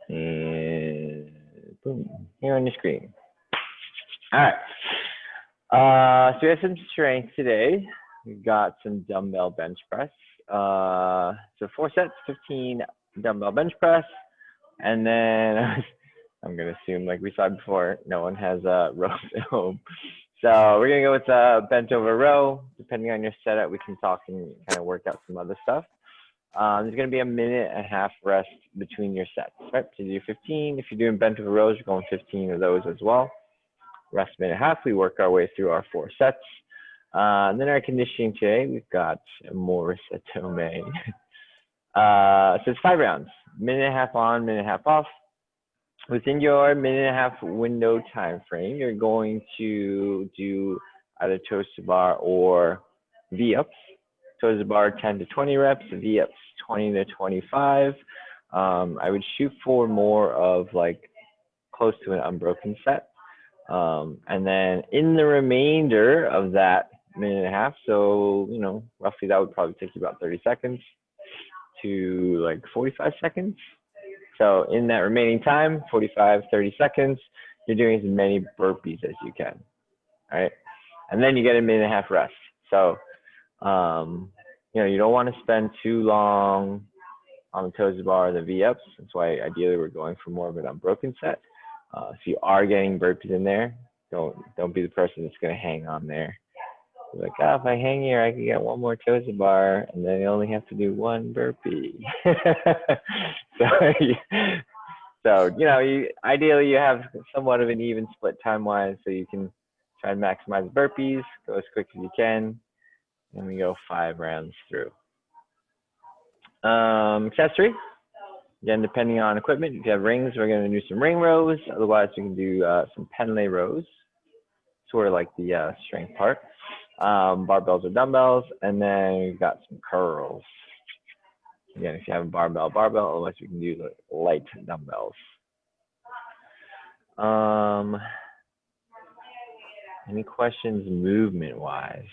And boom, here on the screen. All right. So we have some strength today. We've got some dumbbell bench press. So 4 sets, 15 dumbbell bench press. And then I'm going to assume, like we saw before, no one has rows at home. So we're going to go with bent over row. Depending on your setup, we can talk and kind of work out some other stuff. There's going to be a 1.5-minute rest between your sets, right? So you do 15. If you're doing bent over rows, you're going 15 of those as well. Rest 1.5. We work our way through our 4 sets. And then our conditioning today, we've got More-issa Toe-mei. So it's 5 rounds, 1.5 on, 1.5 off. Within your 1.5 window time frame, you're going to do either toes to bar or V-ups. Toes to bar 10 to 20 reps, V-ups 20 to 25. I would shoot for more of like close to an unbroken set. And then in the remainder of that 1.5, so, you know, roughly that would probably take you about 30 seconds to like 45 seconds. So in that remaining time, 45, 30 seconds, you're doing as many burpees as you can, all right? And then you get a 1.5 rest. So, you know, you don't want to spend too long on the toes to bar or the V-ups. That's why ideally we're going for more of an unbroken set. So you are getting burpees in there. Don't be the person that's going to hang on there. You're like, oh, if I hang here, I can get 1 more toes to bar, and then you only have to do 1 burpee. So you know, ideally you have somewhat of an even split time-wise, so you can try and maximize burpees, go as quick as you can, and we go 5 rounds through. Accessory. Again, depending on equipment, if you have rings, we're going to do some ring rows. Otherwise, we can do some Pendlay rows, sort of like the strength part. Barbells or dumbbells, and then we've got some curls. Again, if you have a barbell, otherwise we can do the light dumbbells. Any questions movement-wise?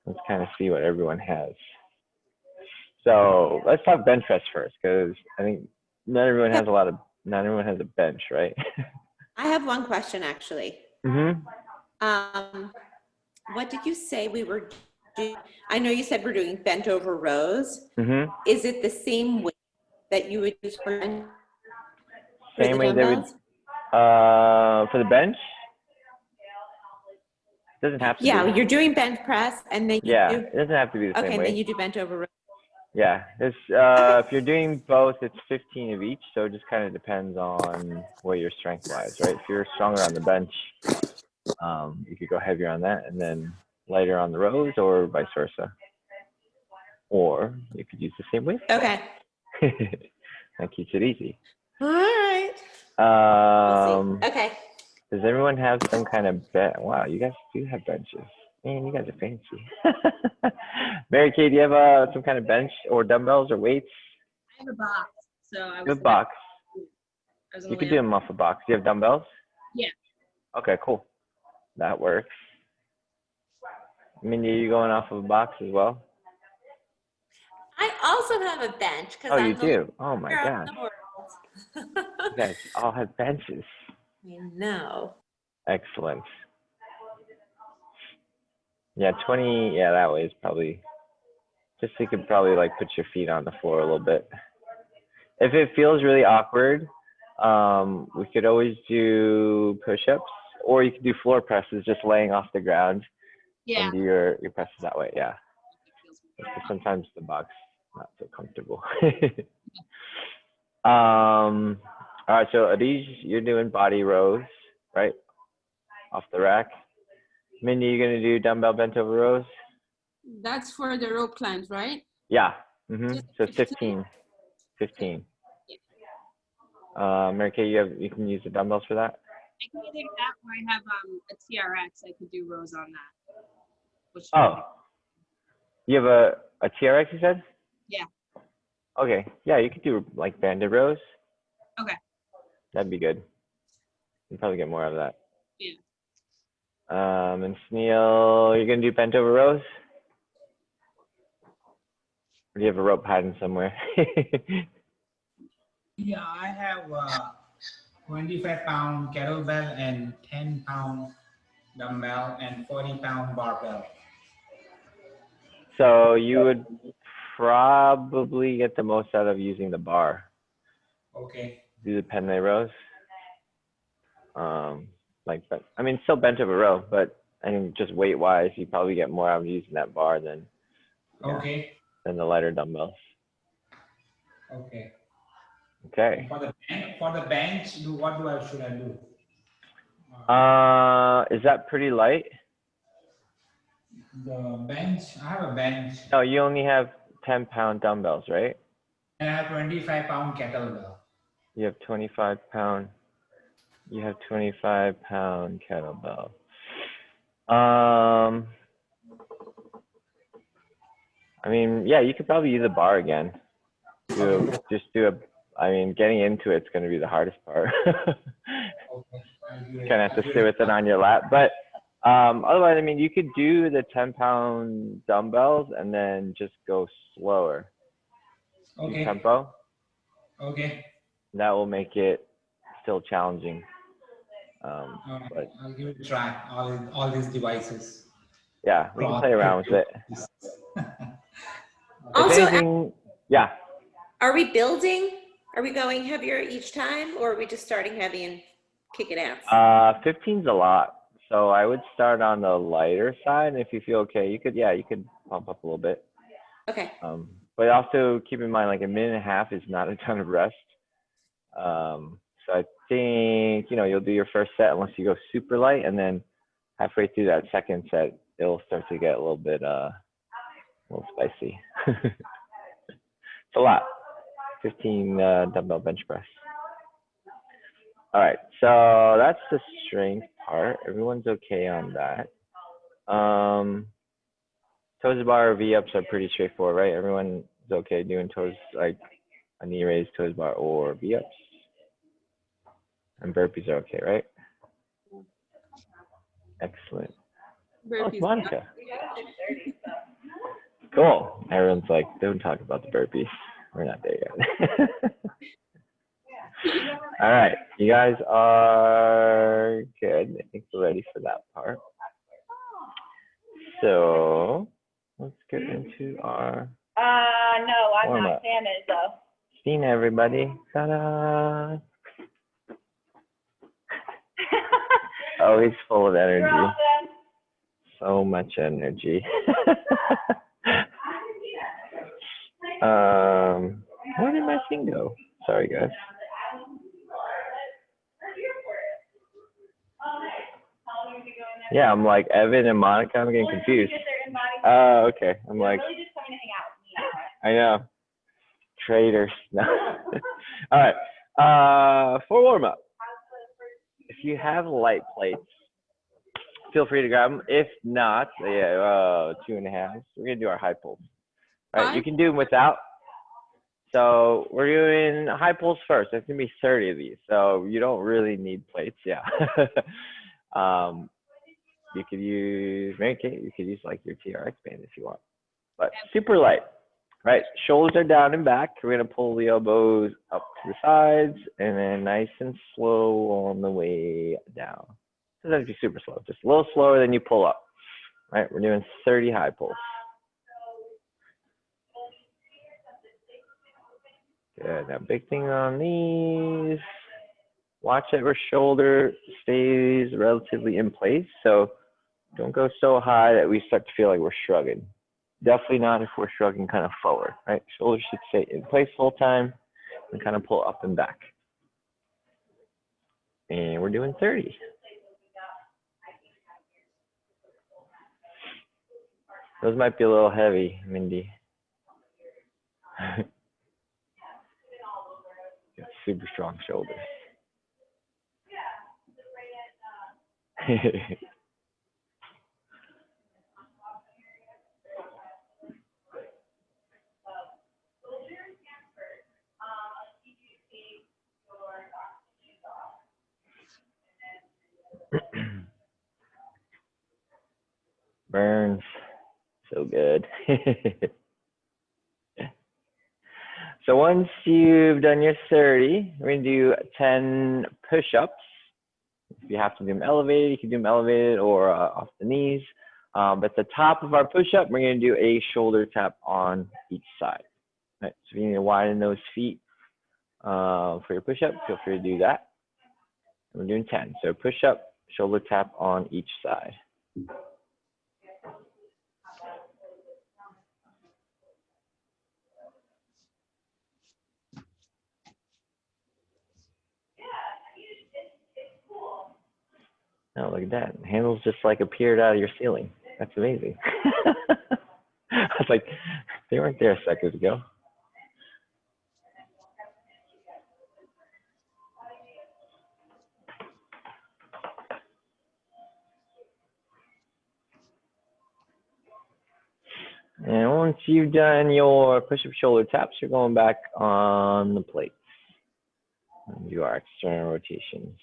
Let's kind of see what everyone has. So let's talk bench press first, because I think not everyone has a bench, right? I have one question actually. What did you say we were doing? I know you said we're doing bent over rows. Is it the same weight that you would use for Same the way they would for the bench? Doesn't have to be. Yeah, you're doing bench press and then it doesn't have to be the same way. Okay, and then you do bent over rows. Yeah, if you're doing both, it's 15 of each, so it just kind of depends on where your strength lies, right? If you're stronger on the bench, you could go heavier on that and then lighter on the rows, or vice versa. Or you could use the same weight. Okay. That keeps it easy. All right. We'll see. Okay. Does everyone have some kind of bench? Wow, you guys do have benches. Man, you guys are fancy. Mary Kay, do you have some kind of bench or dumbbells or weights? I have a box. So I was. Box. You could do them off a box. Do you have dumbbells? Yeah. Okay, cool. That works. Mindy, are you going off of a box as well? I also have a bench. Oh, you do? Oh my gosh. You guys all have benches. I know. Excellent. Yeah, 20, yeah, that way is probably, just so you could probably like put your feet on the floor a little bit. If it feels really awkward, we could always do push-ups, or you could do floor presses, just laying off the ground. Yeah. And do your presses that way, yeah. Sometimes the box not so comfortable. All right, so are these, you're doing body rows, right? Off the rack. Mindy, you're gonna do dumbbell bent over rows? That's for the rope climbs, right? Yeah. So 15. Mary Kay, you can use the dumbbells for that? I can either that or I have a TRX. I could do rows on that. Oh. You have a TRX, you said? Yeah. Okay. Yeah, you could do like banded rows. Okay. That'd be good. You'd probably get more out of that. Yeah. And Sneal, you're gonna do bent over rows? Or do you have a rope hiding somewhere? Yeah, I have 25-pound kettlebell and 10-pound dumbbell and 40-pound barbell. So you would probably get the most out of using the bar. Okay. Do the Pendlay rows. I mean, still bench over row, but I mean, just weight wise, you probably get more out of using that bar than Okay. than the lighter dumbbells. Okay. Okay. For the bench, should I do? Is that pretty light? The bench, I have a bench. No, you only have 10-pound dumbbells, right? And I have 25-pound kettlebell. You have 25-pound. You have 25-pound kettlebell. I mean, yeah, you could probably use a bar again. I mean, getting into it's going to be the hardest part. Kind of have to sit with it on your lap, but otherwise, I mean, you could do the 10-pound dumbbells and then just go slower. Okay. Do tempo. Okay. That will make it still challenging. But I'll give it a try. All these devices. Yeah, we can play around with it. Also, anything, yeah. Are we building? Are we going heavier each time, or are we just starting heavy and kicking ass? 15's a lot. So I would start on the lighter side. If you feel okay, you could pump up a little bit. Okay. But also keep in mind, like a minute and a half is not a ton of rest. So I think, you'll do your first set unless you go super light, and then halfway through that second set, it'll start to get a little bit, a little spicy. It's a lot. 15 dumbbell bench press. All right, so that's the strength part. Everyone's okay on that. Toes to bar or V-ups are pretty straightforward, right? Everyone's okay doing toes, like a knee raise, toes bar, or V-ups. And burpees are okay, right? Excellent. Oh, it's Monica. Cool. Everyone's like, don't talk about the burpees. We're not there yet. All right, you guys are good. I think we're ready for that part. So let's get into our no, I'm warm-up. not. Sam is though. Seen everybody. Ta-da. Always full of energy. You're all done. So much energy. Where did my thing go? Sorry, guys. Yeah, I'm like Evan and Monica. I'm getting confused. Oh, okay. I'm like, really just coming to hang out. I know. Traitors. No. All right. For warm up, if you have light plates, feel free to grab them. If not, 2.5. We're gonna do our high pulls. All right, you can do them without. So we're doing high pulls first. There's gonna be 30 of these, so you don't really need plates. Yeah. You could use Mary Kate. You could use like your TRX band if you want, but super light. Right, shoulders are down and back. We're gonna pull the elbows up to the sides, and then nice and slow on the way down. Doesn't have to be super slow, just a little slower than you pull up. Right, we're doing 30 high pulls. Good. Now, big thing on these. Watch that our shoulder stays relatively in place. So don't go so high that we start to feel like we're shrugging. Definitely not if we're shrugging kind of forward, right? Shoulders should stay in place the whole time and kind of pull up and back. And we're doing 30. Those might be a little heavy, Mindy. Got super strong shoulders. Burns. So good. So once you've done your 30, we're going to do 10 push-ups. If you have to do them elevated, you can do them elevated or off the knees. But at the top of our push-up, we're going to do a shoulder tap on each side. Right, so if you need to widen those feet for your push-up, feel free to do that. We're doing 10. So push-up, shoulder tap on each side. Oh, look at that. Handles just like appeared out of your ceiling. That's amazing. I was like, they weren't there a second ago. And once you've done your push-up shoulder taps, you're going back on the plates. And do our external rotations.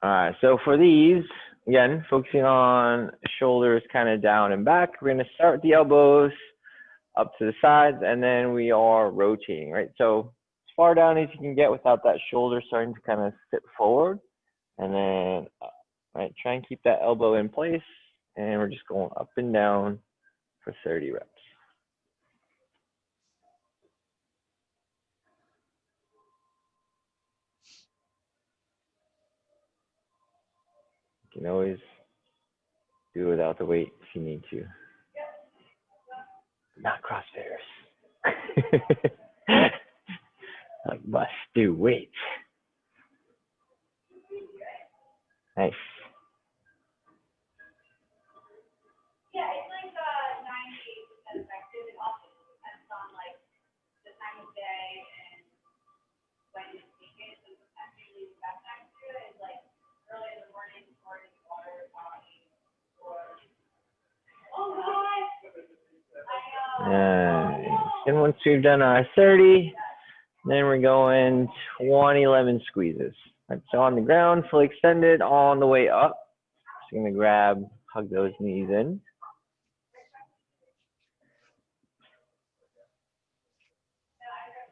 All right, so for these, again, focusing on shoulders kind of down and back, we're going to start with the elbows up to the sides, and then we are rotating, right? So as far down as you can get without that shoulder starting to kind of sit forward, and then up, right? Try and keep that elbow in place, and we're just going up and down for 30 reps. You can always do it without the weight if you need to. Not CrossFitters. Like must do weights. Nice. Yeah, it's like 98% effective. It also depends on like the time of day and when you take it. So sometimes usually the best time to do it is like early in the morning before you water your body or oh god. And once we've done our 30, then we're going 20 lemon squeezes. Right, so on the ground, fully extended on the way up. Just gonna grab, hug those knees in.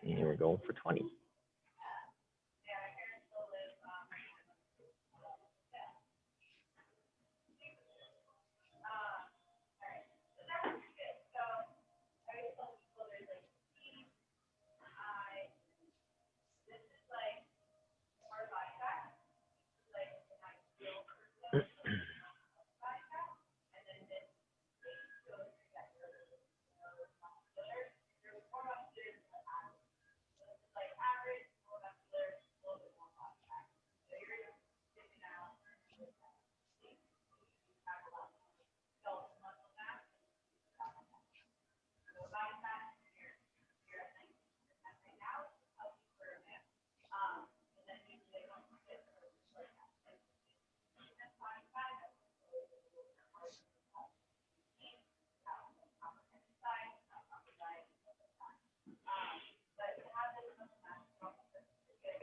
And we're going for 20.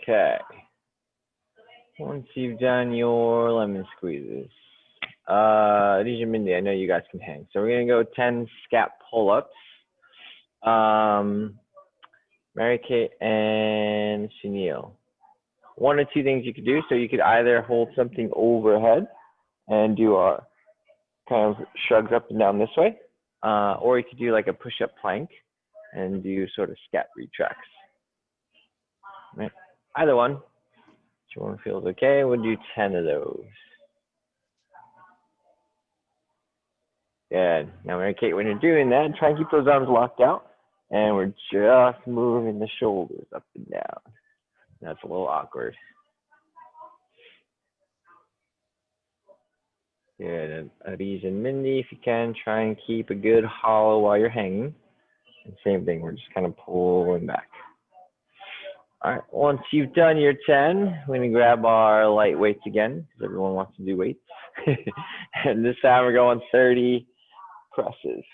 Okay. Once you've done your lemon squeezes, Adija Mindy, I know you guys can hang. So we're gonna go 10 Scap Pull Ups. Mary Kate and Sunil. One or two things you could do. So you could either hold something overhead and do our kind of shrugs up and down this way, or you could do like a push-up plank and do sort of scat retracts. Right. Either one. Which one feels okay? We'll do 10 of those. Good. Now, Mary Kate, when you're doing that, try and keep those arms locked out. And we're just moving the shoulders up and down. That's a little awkward. Good. Adija and Mindy, if you can, try and keep a good hollow while you're hanging. And same thing, we're just kind of pulling back. All right, once you've done your 10, we're gonna grab our light weights again, because everyone wants to do weights. And this time we're going 30 presses.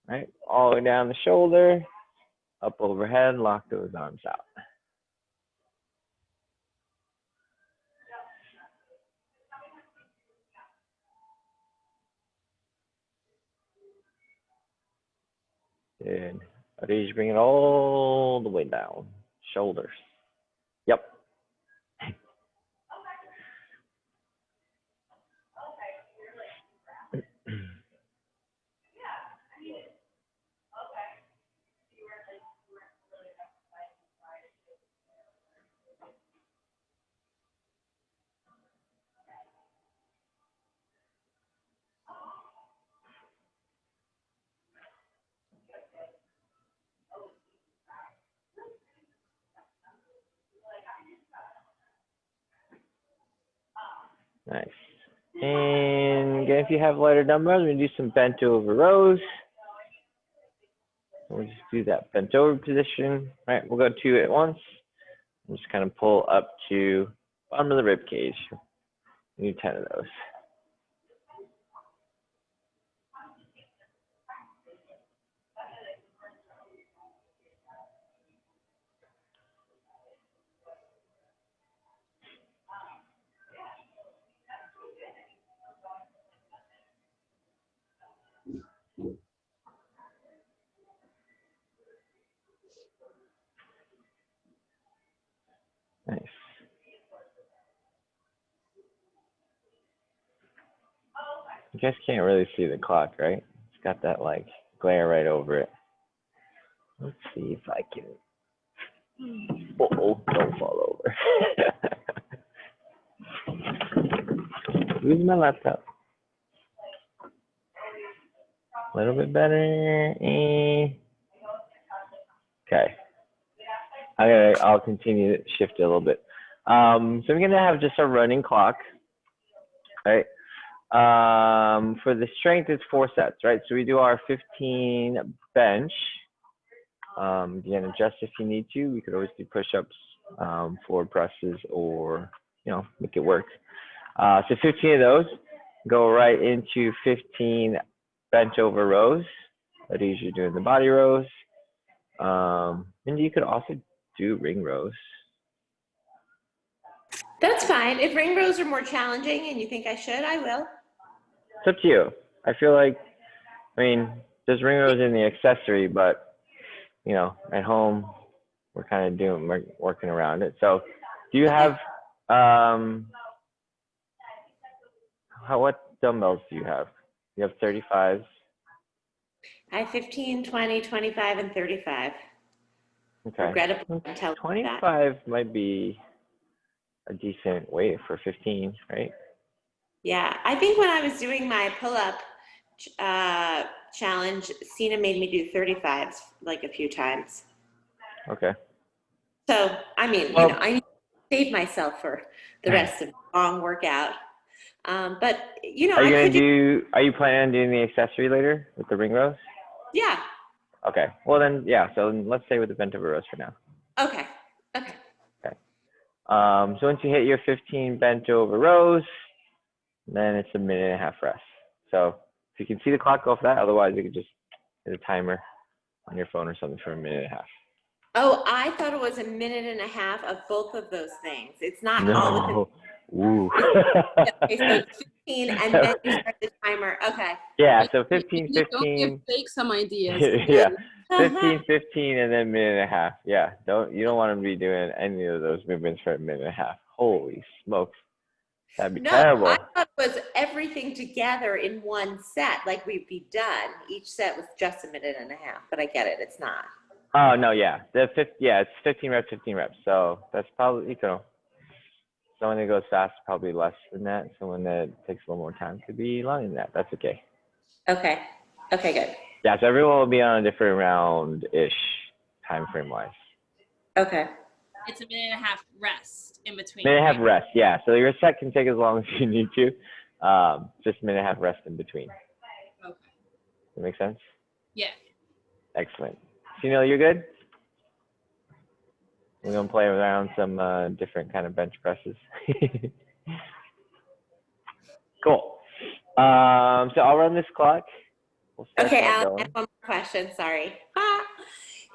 All right, all the way down the shoulder, up overhead, lock those arms out. Good. Adij, bring it all the way down. Shoulders. Yep. Nice. And again, if you have lighter dumbbells, we're going to do some bent over rows. We'll just do that bent over position. All right, we'll go 2 at once. And just kind of pull up to bottom of the rib cage. We do 10 of those. Nice. You guys can't really see the clock, right? It's got that like glare right over it. Let's see if I can. Uh-oh, don't fall over. Lose my laptop. A little bit better. Okay. I'll continue to shift it a little bit. So I'm gonna have just a running clock, right? For the strength, it's 4 sets, right? So we do our 15 bench. You can adjust if you need to. We could always do push-ups, forward presses, or make it work. So 15 of those go right into 15 bench over rows. That is, you're doing the body rows. And you could also do ring rows. That's fine. If ring rows are more challenging and you think I should, I will. It's up to you. I feel like, there's ring rows in the accessory, but at home we're kind of working around it. So, do you have what dumbbells do you have? You have 35s. I have 15, 20, 25, and 35. Okay. Regrettably, I'm telling you that. 25 might be a decent weight for 15, right? Yeah, I think when I was doing my pull-up challenge, Sina made me do 35s like a few times. Okay. So, I need to save myself for the rest of the long workout. But, are you planning on doing the accessory later with the ring rows? Yeah. Okay. Well then, yeah. So let's stay with the bent over rows for now. Okay. So once you hit your 15 bent over rows, then it's a 1.5 minute rest. So if you can see the clock, go for that. Otherwise, you could just hit a timer on your phone or something for 1.5 minutes. Oh, I thought it was 1.5 minutes of both of those things. It's not No. all within. Ooh. Okay, so 15 and then you start the timer. Okay. Yeah, so 15, Don't 15. give fake some ideas. Yeah, 15, 15, and then 1.5 minutes. Yeah, you don't want to be doing any of those movements for 1.5 minutes. Holy smokes, that'd be terrible. I thought it was everything together in one set, like we'd be done. Each set was just 1.5 minutes, but I get it. It's not. Oh no, yeah, it's 15 reps, 15 reps. So that's probably someone that goes fast probably less than that. Someone that takes a little more time could be longer than that. That's okay. Okay. Okay, good. Yeah, so everyone will be on a different round-ish time frame wise. Okay. It's 1.5 minutes rest in between. 1.5 minutes rest, yeah. So your set can take as long as you need to. Just 1.5 minutes rest in between. Okay. Does that make sense? Yeah. Excellent. Sunil, you're good? We're gonna play around some different kind of bench presses. Cool. So I'll run this clock. Okay, Alan, I have one more question. Sorry.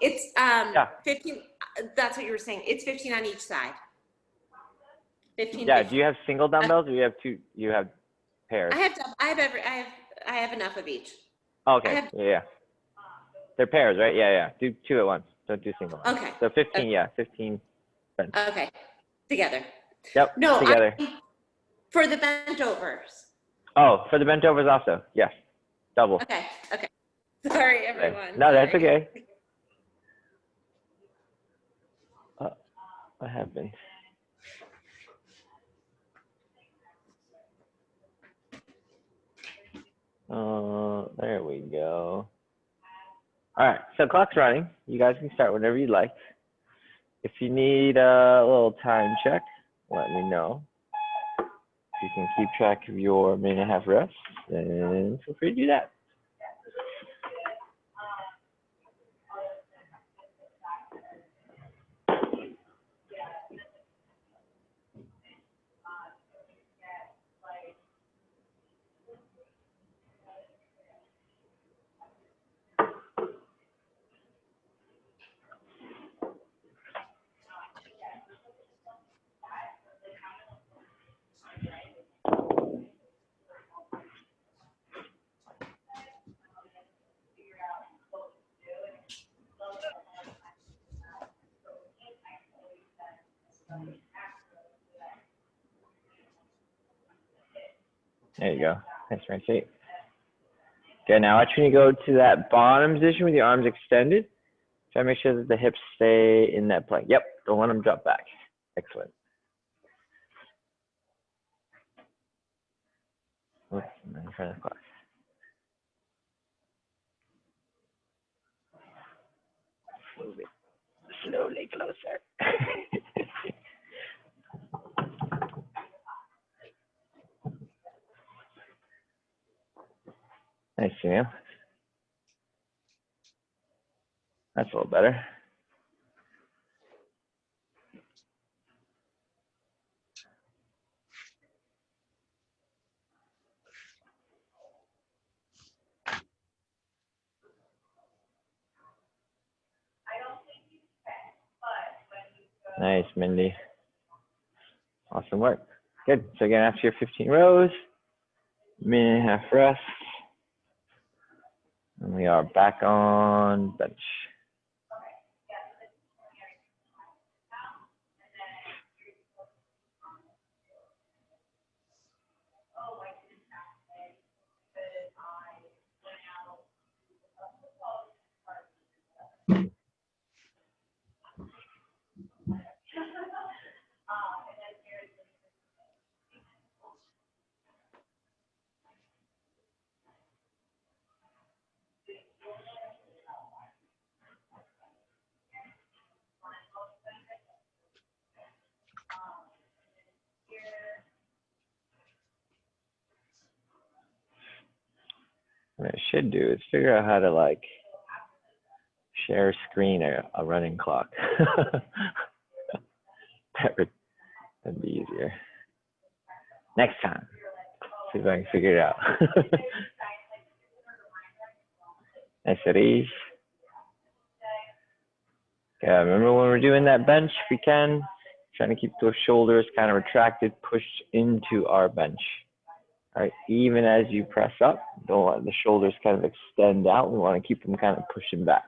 It's 15. That's what you were saying. It's 15 on each side. 15. Yeah. 15. Do you have single dumbbells, or you have two? You have pairs. I have enough of each. Okay. Yeah. They're pairs, right? Yeah, yeah. Do 2 at once. Don't do single. Okay. So 15, yeah, 15 bench. Okay. Together. Yep, No, together. For the bent overs. Oh, for the bent overs also. Yes, double. Okay, okay. Sorry, everyone. No, that's Sorry. okay. What happened? There we go. All right, so clock's running. You guys can start whenever you like. If you need a little time check, let me know. You can keep track of your minute and a half rest, and feel free to do that. There you go. Nice right feet. Okay, now watch when you go to that bottom position with your arms extended. Try to make sure that the hips stay in that plank. Yep, don't let them drop back. Excellent. Oops, I'm in front of the clock. Slowly closer. Nice, Jamil. That's a little better. Nice, Mindy. Awesome work. Good. So again, after your 15 rows, minute and a half rest, and we are back on bench. What I should do is figure out how to like share screen a running clock. That'd be easier. Next time. See if I can figure it out. Nice at ease. Yeah, remember when we're doing that bench, we can trying to keep those shoulders kind of retracted, pushed into our bench. All right, even as you press up, don't let the shoulders kind of extend out. We want to keep them kind of pushing back.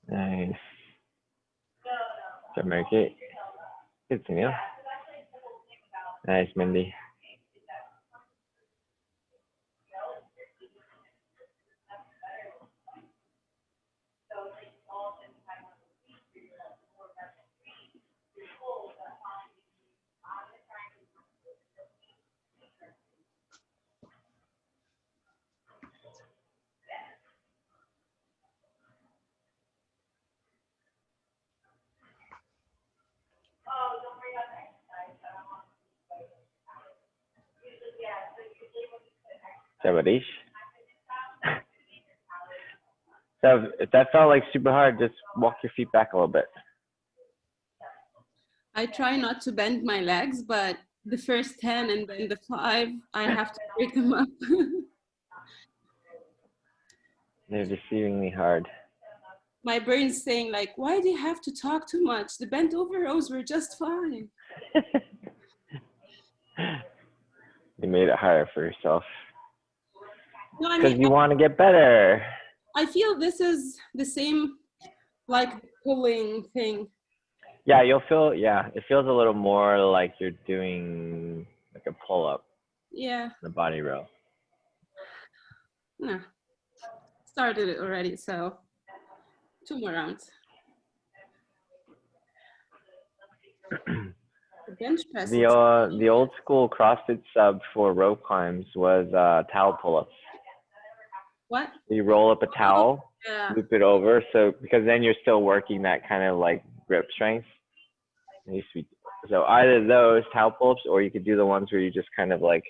Nice. So make it. Good to you. Nice, Mindy. Sabadish. So if that felt like super hard, just walk your feet back a little bit. I try not to bend my legs, but the first 10 and then the 5, I have to break them up. They're deceivingly hard. My brain's saying like, why do you have to talk too much? The bent over rows were just fine. You made it harder for yourself. No, I Because mean, you want to get better. I feel this is the same like pulling thing. Yeah, you'll feel, yeah, it feels a little more like you're doing like a pull-up. Yeah. The body row. No. Started it already, so 2 more rounds. The bench press. The old school CrossFit sub for rope climbs was towel pull-ups. What? You roll up a towel, Yeah. loop it over, so because then you're still working that kind of like grip strength. So either those towel pull-ups, or you could do the ones where you just kind of like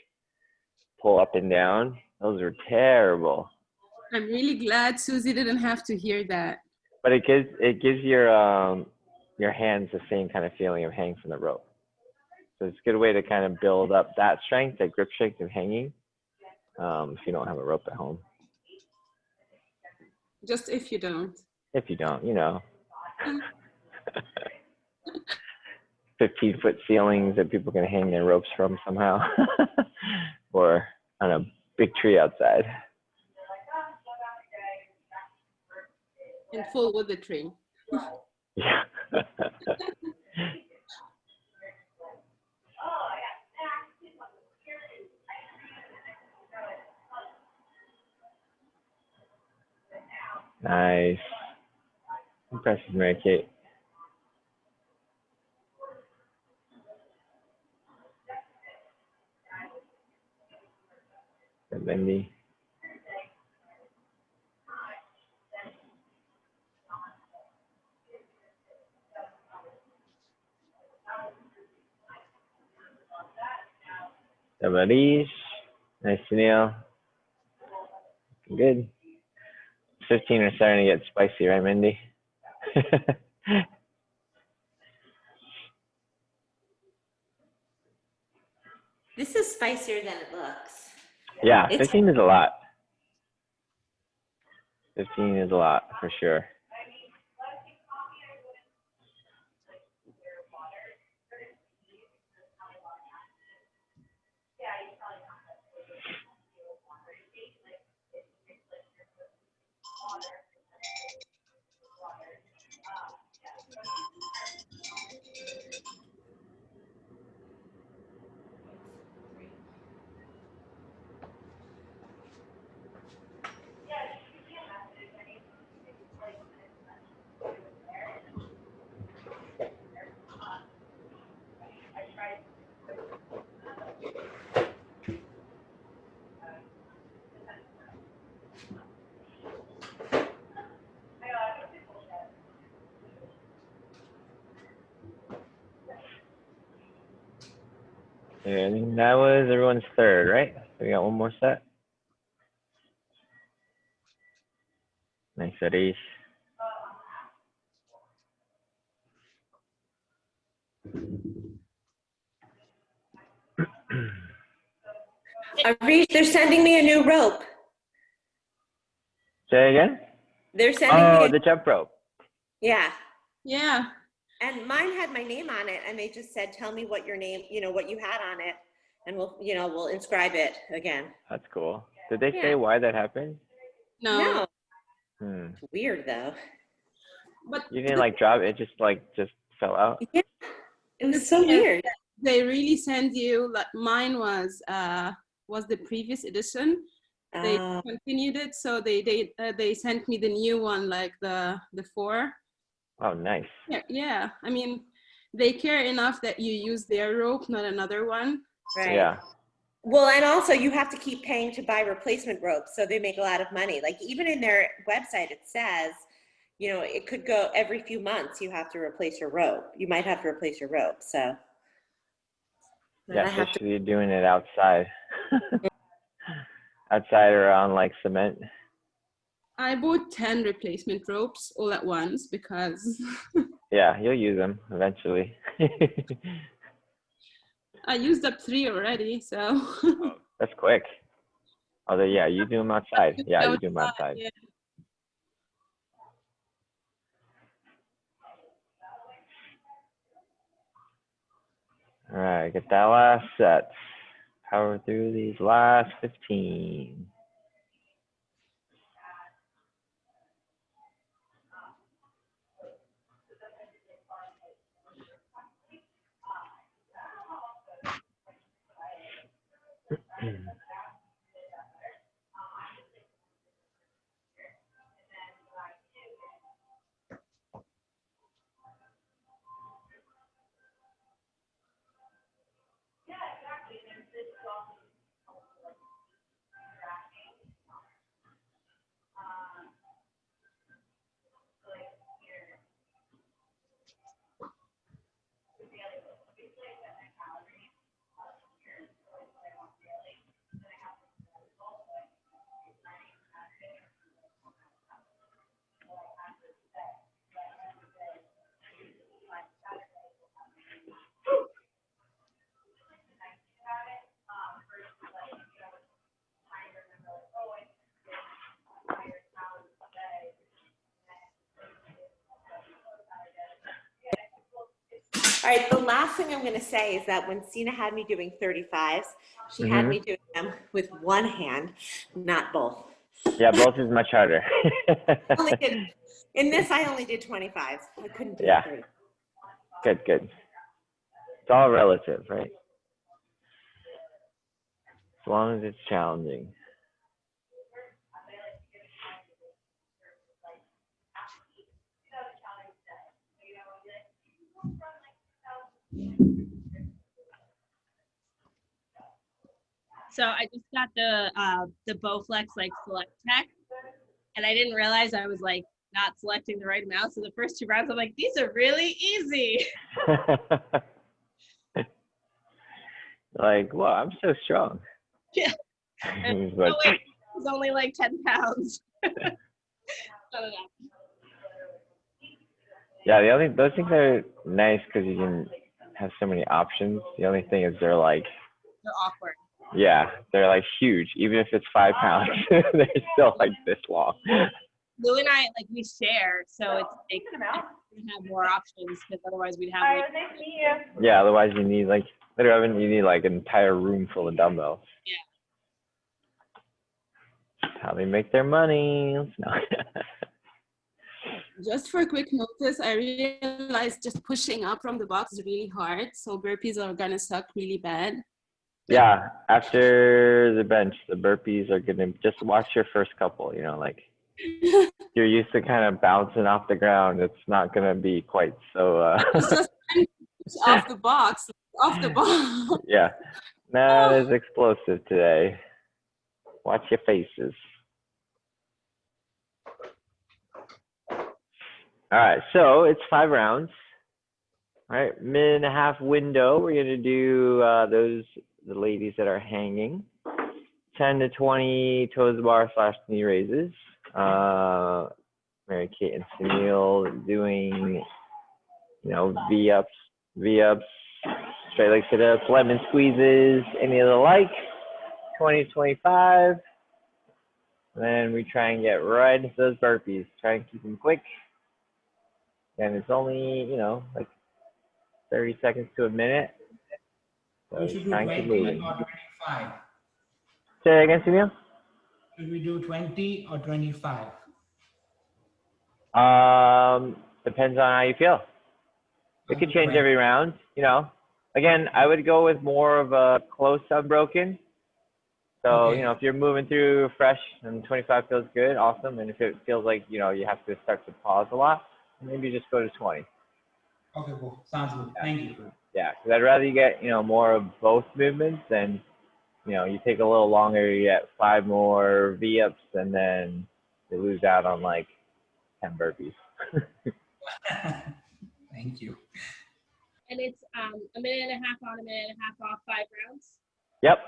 pull up and down. Those are terrible. I'm really glad Susie didn't have to hear that. But it gives your hands the same kind of feeling of hanging from the rope. So it's a good way to kind of build up that strength, that grip strength of hanging, if you don't have a rope at home. Just if you don't. If you don't, you know. 15-foot ceilings that people can hang their ropes from somehow. Or on a big tree outside. And full with the tree. Yeah. Nice. Impressive, Mary Kate. Good, Lindy. Sabadish. Nice, Sunil. Good. 15 are starting to get spicy, right, Mindy? This is spicier than it looks. Yeah, 15 is a lot. 15 is a lot, for sure. And that was everyone's third, right? So we got one more set. Nice, Arish. Arish, they're sending me a new rope. Say again? They're sending me the jump rope. Yeah. Yeah. And mine had my name on it, and they just said, tell me what your name, what you had on it, and we'll inscribe it again. That's cool. Did they say why that happened? No. It's weird though. But you didn't like drop it, just fell out? Yeah. It was so weird. They really send you, like mine was the previous edition. They continued it, so they sent me the new one, like the 4. Oh, nice. Yeah. I mean, they care enough that you use their rope, not another one. Right. Yeah. Well, and also you have to keep paying to buy replacement ropes, so they make a lot of money. Like even in their website, it says, it could go every few months. You have to replace your rope. You might have to replace your rope. So. Yeah, especially you're doing it outside. outside or on like cement? I bought 10 replacement ropes all at once because Yeah, you'll use them eventually. I used up 3 already, so. That's quick. Although, yeah, you do them outside. Yeah, you do them Outside, outside. yeah. All right, get that last set. Power through these last 15. All right, the last thing I'm going to say is that when Sina had me doing 35s, she had me doing them with one hand, not both. Yeah, both is much harder. In this, I only did 25s. I couldn't do Yeah. 30. Good, good. It's all relative, right? As long as it's challenging. So I just got the Bowflex like select tech, and I didn't realize I was like not selecting the right amount. So the first 2 rounds, I'm like, these are really easy. Like, wow, I'm so strong. Yeah. But, Oh wait, it's only like 10 pounds. yeah, those things are nice because you can have so many options. The only thing is they're like, They're awkward. yeah, they're like huge. Even if it's 5 pounds, they're still like this long. Lou and I, like, we share, so it's like we have more options because otherwise we'd have like. Nice to meet you. Yeah, otherwise you need like, literally, you need like an entire room full of dumbbells. Yeah. That's how they make their money. No. Just for a quick notice, I realized just pushing up from the box is really hard. So burpees are gonna suck really bad. Yeah, after the bench, the burpees are gonna just watch your first couple. You know, like you're used to kind of bouncing off the ground. It's not gonna be quite so. It's just off the box, off the box. Yeah, not as explosive today. Watch your faces. All right, so it's 5 rounds. All right, minute and a half window. We're gonna do the ladies that are hanging. 10 to 20 toes to bar / knee raises. Mary Kate and Sunil doing, you know, V-ups, straight leg sit-ups, lemon squeezes, any of the like. 20 to 25. And then we try and get right into those burpees. Try and keep them quick. And it's only, you know, like 30 seconds to a minute. So We should do try and 20 keep or moving. 25. Say that again, Sunil? Should we do 20 or 25? Depends on how you feel. It could change every round, you know. Again, I would go with more of a close unbroken. So, Okay. you know, if you're moving through fresh and 25 feels good, awesome. And if it feels like, you know, you have to start to pause a lot, maybe just go to 20. Okay, cool. Sounds good. Thank you. Yeah, because I'd rather you get, you know, more of both movements than, you know, you take a little longer, you get 5 more V-ups, and then you lose out on like 10 burpees. Thank you. And it's a minute and a half on, a minute and a half off, 5 rounds. Yep.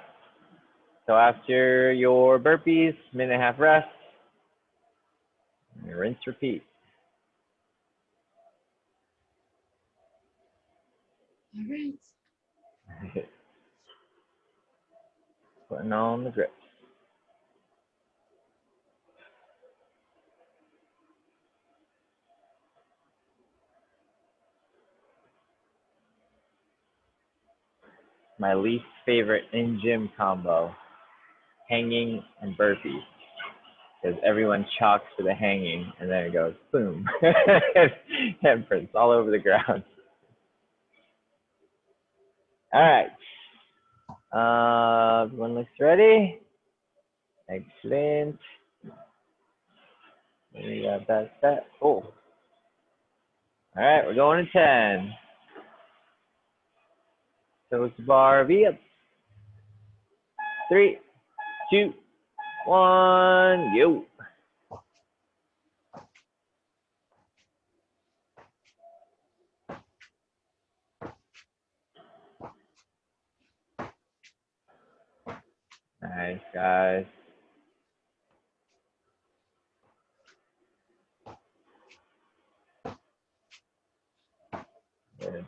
So after your burpees, minute and a half rest, rinse, repeat. All right. Putting on the grips. My least favorite in-gym combo, hanging and burpees. Because everyone chalks for the hanging, and then it goes boom, head prints all over the ground. All right, everyone looks ready. Excellent. We got that set. Oh. All right, we're going to 10. So it's bar V up. 3, 2, 1, yo. Nice, guys.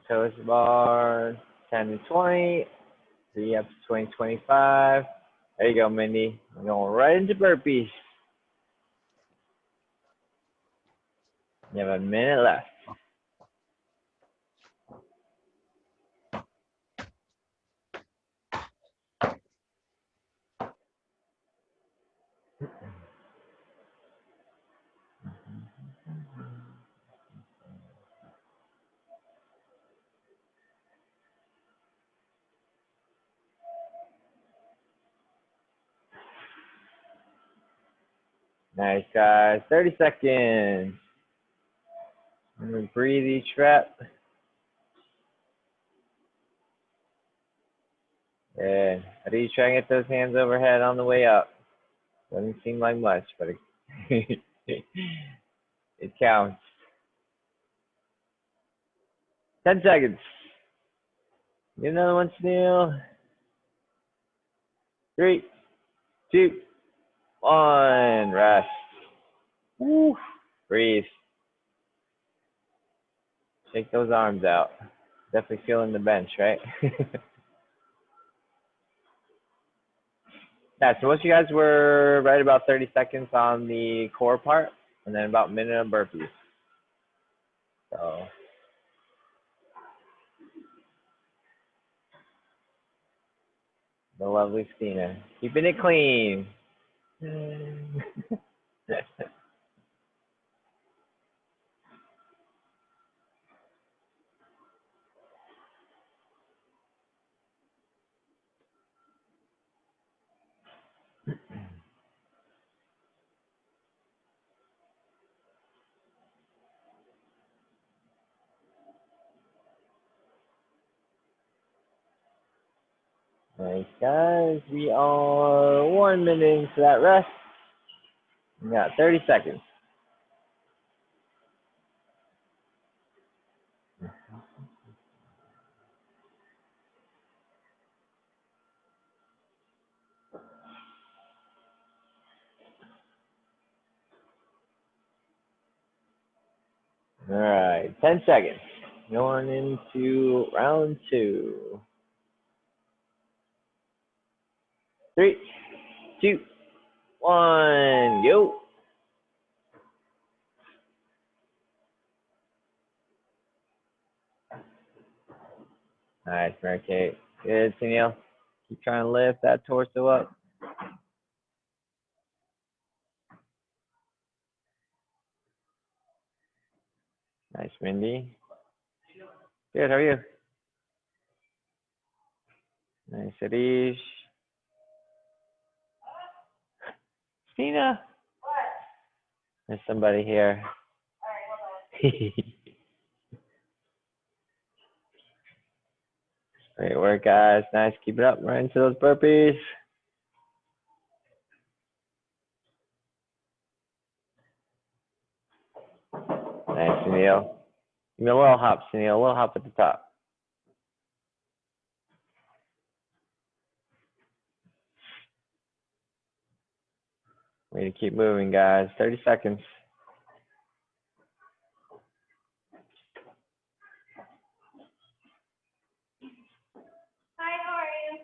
Toast bar, 10 to 20, 3 up to 20, 25. There you go, Mindy. We're going right into burpees. You have a minute left. Nice, guys. 30 seconds. I'm going to breathe each rep. Yeah. How do you try and get those hands overhead on the way up? Doesn't seem like much, but it, it counts. 10 seconds. Get another one, Sunil. 3, 2, 1. Rest. Woo. Breathe. Shake those arms out. Definitely feeling the bench, right? Yeah, so most of you guys were right about 30 seconds on the core part, and then about a minute of burpees. So the lovely Stina, keeping it clean. Nice, guys. We are 1 minute into that rest. We got 30 seconds. All right, 10 seconds. Going into round 2. 3, 2, 1, go. Nice, Mary Kate. Good, Sunil. Keep trying to lift that torso up. Nice, Mindy. Good, how are you? Nice, Arish. Stina. There's somebody here. Great work, guys. Nice. Keep it up. Right into those burpees. Nice, Sunil. Give me a little hop, Sunil. A little hop at the top. Way to keep moving, guys. 30 seconds. Hi, how are you?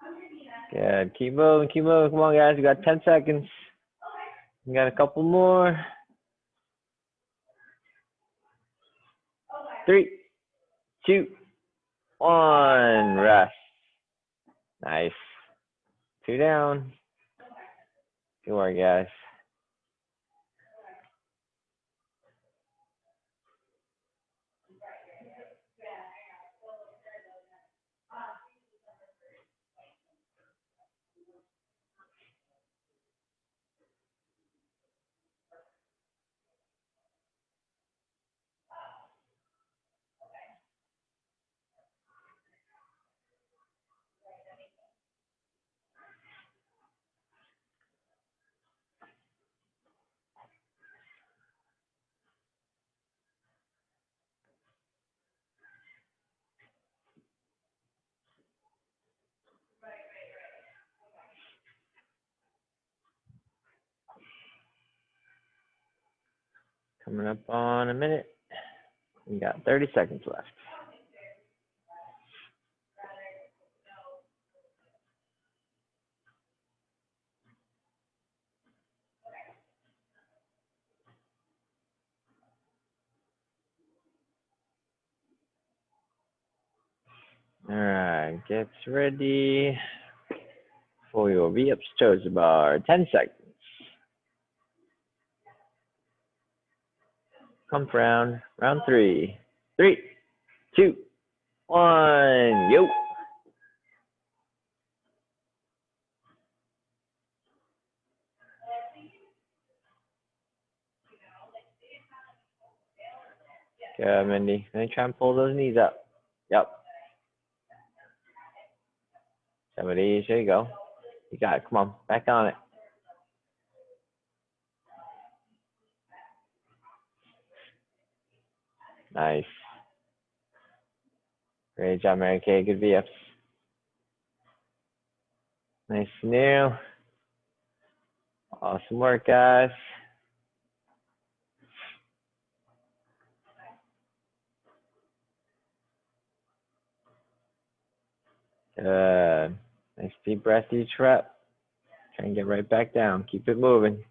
I'm good. Good. Keep moving, keep moving. Come on, guys. We got 10 seconds. We got a couple more. 3, 2, 1. Rest. Nice. 2 down. Good work, guys. Coming up on a minute. We got 30 seconds left. All right, get ready for your V-ups toes to bar. 10 seconds. Pump round 3. 3, 2, 1. Yo. Good, Mindy. Let me try and pull those knees up. Yep. Some of these. There you go. You got it. Come on. Back on it. Nice. Great job, Mary Kay. Good V-ups. Nice and new. Awesome work, guys. Good. Nice deep breath each rep. Try and get right back down. Keep it moving.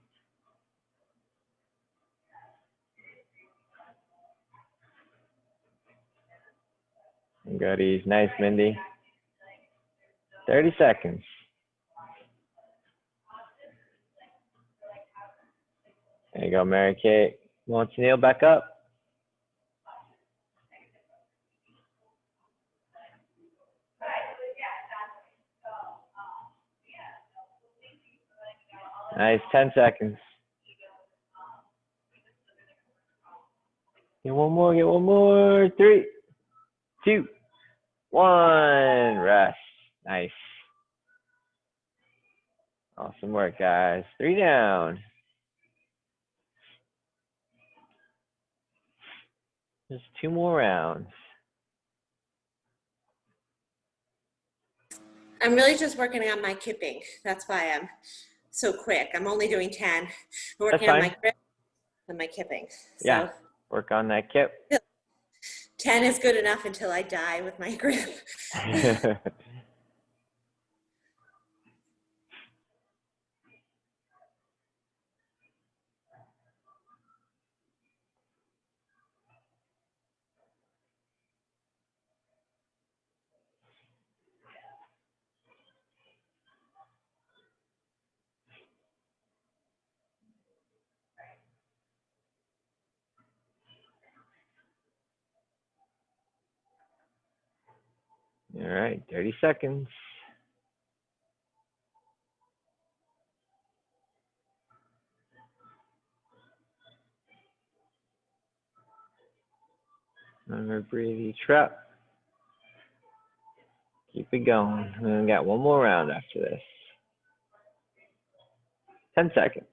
Goodies. Nice, Mindy. 30 seconds. There you go, Mary Kate. Want to kneel back up? Nice, 10 seconds. Get one more, get one more. 3, 2, 1. Rest. Nice. Awesome work, guys. 3 down. Just 2 more rounds. I'm really just working on my kipping. That's why I'm so quick. I'm only doing 10. I'm working on my grip and my kipping. So Yeah, work on that kip. 10 is good enough until I die with my grip. All right, 30 seconds. Remember, breathe each rep. Keep it going. And then we got one more round after this. 10 seconds.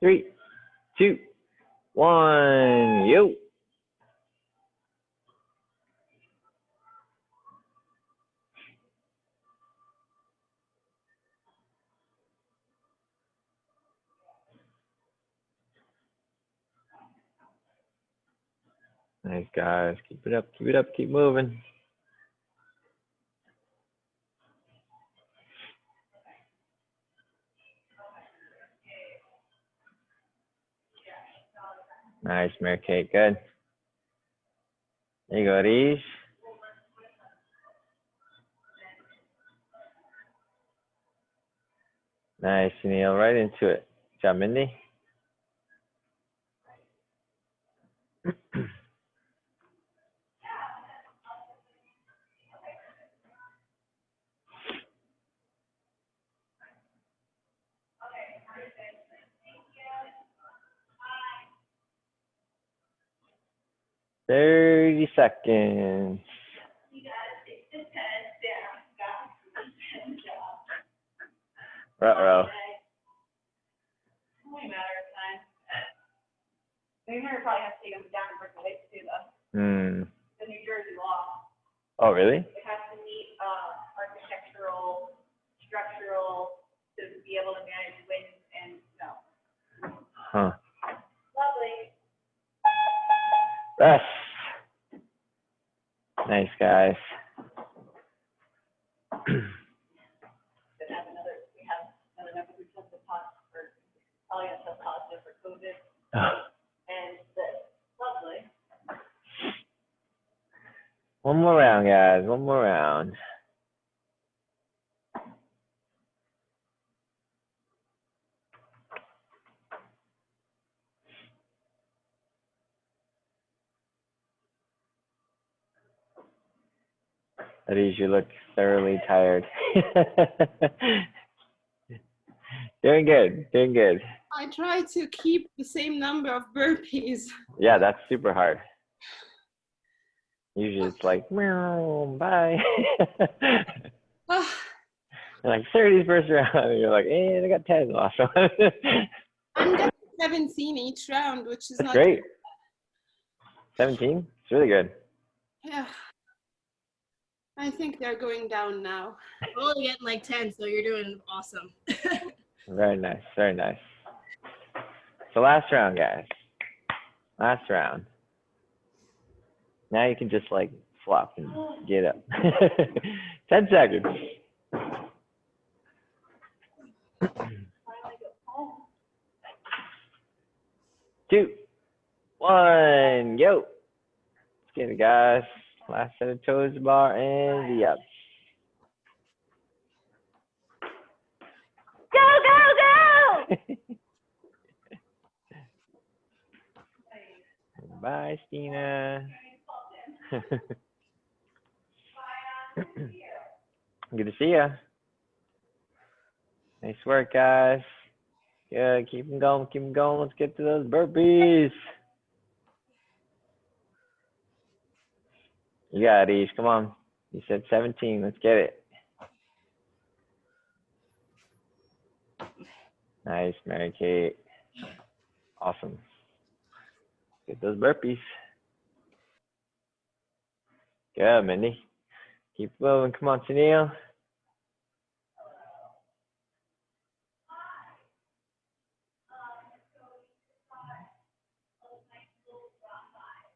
3, 2, 1, yo. Nice, guys. Keep it up, keep it up, keep moving. Nice, Mary Kate. Good. There you go, Reese. Nice, Neil. Right into it. Good job, Mindy. 30 seconds. Ruh-roh. Only a matter of time. They're gonna probably have to take them down and break the weights too, though. The New Jersey law. Oh, really? It has to meet architectural, structural, to be able to manage wind and snow. Huh. Lovely. Rest. Nice, guys. We have another number who tested positive for, probably gonna test positive for COVID, Oh. and that's lovely. One more round, guys. One more round. Ladies, you look thoroughly tired. Doing good, doing good. I try to keep the same number of burpees. Yeah, that's super hard. Usually it's like, meow, bye. Ah, And like 30's first round, and you're like, I got 10 last one. I'm getting 17 each round, which is That's not great. 17? It's really good. Yeah. I think they're going down now. I'm only getting like 10, so you're doing awesome. Very nice, very nice. So last round, guys. Last round. Now you can just like flop and get up. 10 seconds. Two, one, go. Let's get it, guys. Last set of toes to bar and the ups. Go, go, go! Bye, Stina. Good to see ya. Nice work, guys. Good. Keep them going. Keep them going. Let's get to those burpees. You got it, Ish. Come on. You said 17. Let's get it. Nice, Mary Kate. Awesome. Get those burpees. Good, Mindy. Keep moving. Come on, Sunil.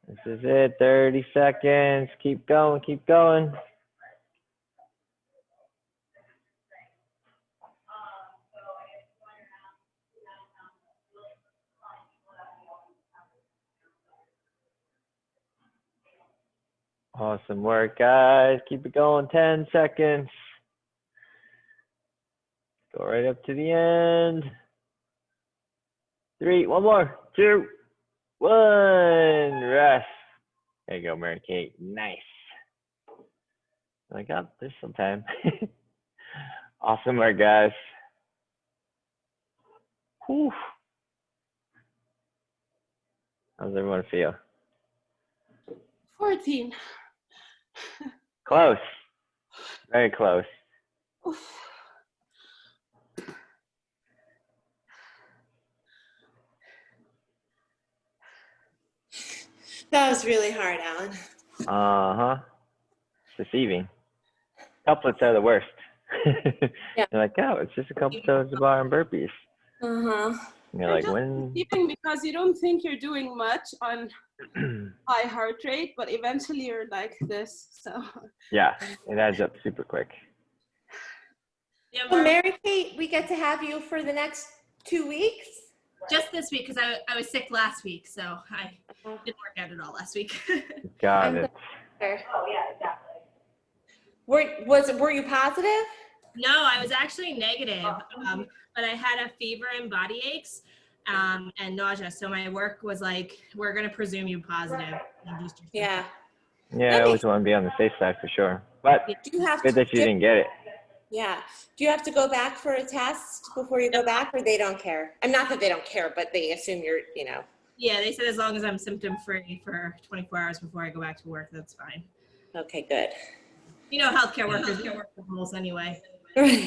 This is it. 30 seconds. Keep going. Keep going. Awesome work, guys. Keep it going. 10 seconds. Go right up to the end. 3, one more, 2, 1. Rest. There you go, Mary Kate. Nice. Like, oh, there's some time. Awesome work, guys. Whew. How's everyone feel? 14. Close. Very close. Oof. That was really hard, Alan. Uh-huh. It's deceiving. Couplets are the worst. Yeah. You're like, oh, it's just a couple toes to bar and burpees. Uh-huh. And you're like, just when? deceiving because you don't think you're doing much on high heart rate, but eventually you're like this. So Yeah, it adds up super quick. Yeah, Well, Mar- Mary Kate, we get to have you for the next 2 weeks. just this week because I was sick last week, so I didn't work out at all last week. Got I'm it. Oh, yeah, exactly. Were you positive? No, I was actually negative, but I had a fever and body aches and nausea. So my work was like, we're going to presume you positive. And boost your Yeah. Yeah, I always want to be on the safe side for sure. But Do you have good that you didn't get it. Yeah. Do you have to go back for a test before you go back, or they don't care? I'm not that they don't care, but they assume you're, Yeah, they said as long as I'm symptom free for 24 hours before I go back to work, that's fine. Okay, good. You know, healthcare workers get work from rules anyway. Right.